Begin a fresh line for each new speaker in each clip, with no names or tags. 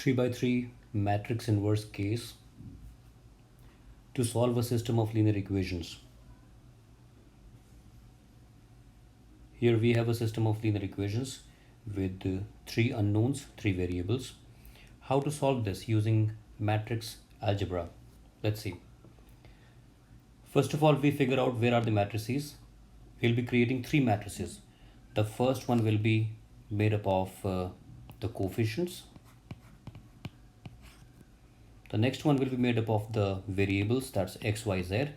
3 by 3 matrix inverse case to solve a system of linear equations. Here we have a system of linear equations with three unknowns, three variables. How to solve this using matrix algebra? Let's see. First of all, we figure out where are the matrices. We'll be creating three matrices. The first one will be made up of the coefficients. The next one will be made up of the variables, that's x, y, z.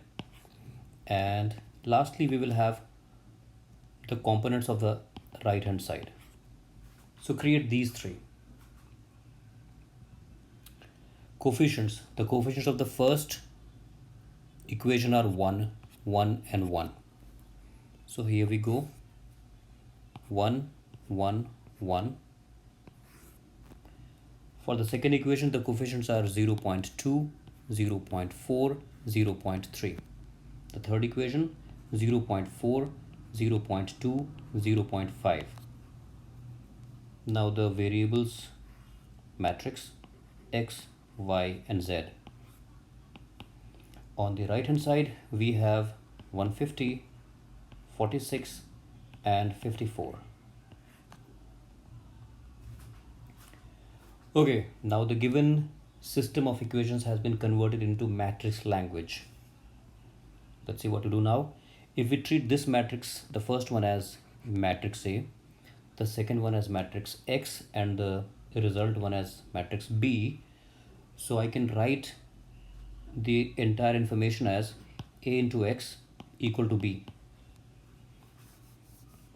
And lastly, we will have the components of the right hand side. So create these three. Coefficients. The coefficients of the first equation are 1, 1 and 1. So here we go. 1, 1, 1. For the second equation, the coefficients are 0.2, 0.4, 0.3. The third equation, 0.4, 0.2, 0.5. Now the variables matrix x, y and z. On the right hand side, we have 150, 46 and 54. Okay, now the given system of equations has been converted into matrix language. Let's see what to do now. If we treat this matrix, the first one as matrix A, the second one as matrix X, and the result one as matrix B, so I can write the entire information as A into X equal to B.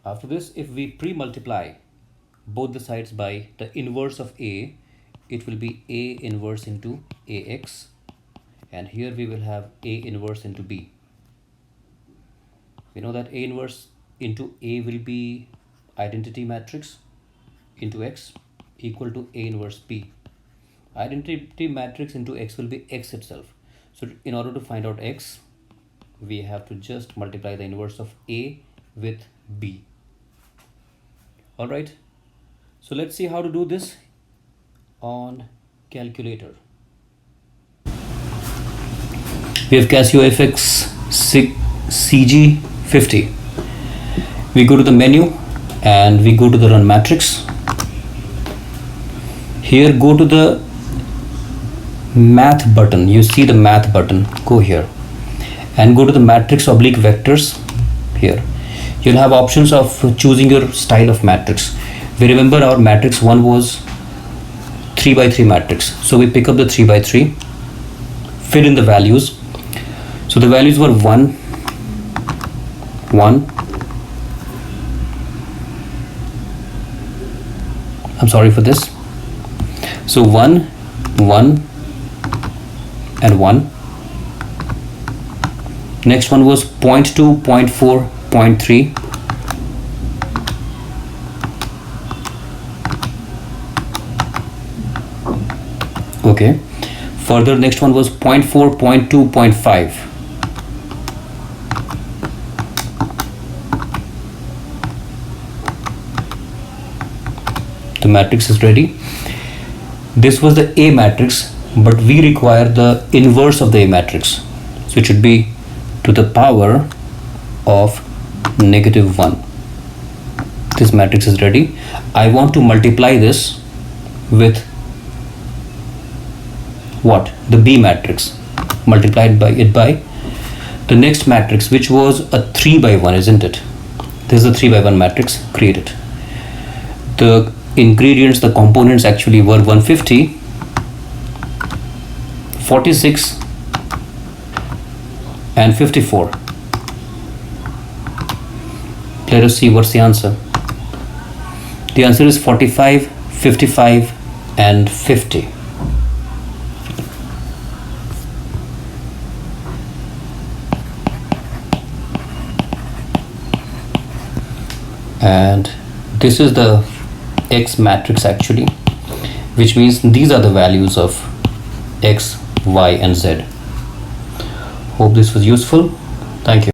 After this, if we pre-multiply both the sides by the inverse of A, it will be A inverse into AX, and here we will have A inverse into B. We know that A inverse into A will be identity matrix into X equal to A inverse B. Identity matrix into X will be X itself. So in order to find out X, we have to just multiply the inverse of A with B. All right. So let's see how to do this on calculator. We have Casio FX CG50. We go to the menu and we go to the run matrix. Here go to the math button. You see the math button. Go here and go to the matrix oblique vectors. Here you'll have options of choosing your style of matrix. We remember our matrix 1 was 3 by 3 matrix. So we pick up the 3 by 3, fill in the values. So the values were 1, 1. I'm sorry for this. So 1, 1 and 1. Next one was 0.2, 0.4, 0.3. Okay. Further, next one was 0.4, 0.2, 0.5. The matrix is ready. This was the A matrix, but we require the inverse of the A matrix. So it should be to the power of -1. This matrix is ready. I want to multiply this with what? The B matrix. Multiplied by the next matrix, which was a 3 by 1, isn't it? This is a 3 by 1 matrix. Create it. The ingredients, the components actually were 150, 46 and 54. Let us see what's the answer. The answer is 45, 55 and 50. And this is the X matrix actually, which means these are the values of X, Y and Z. Hope this was useful. Thank you.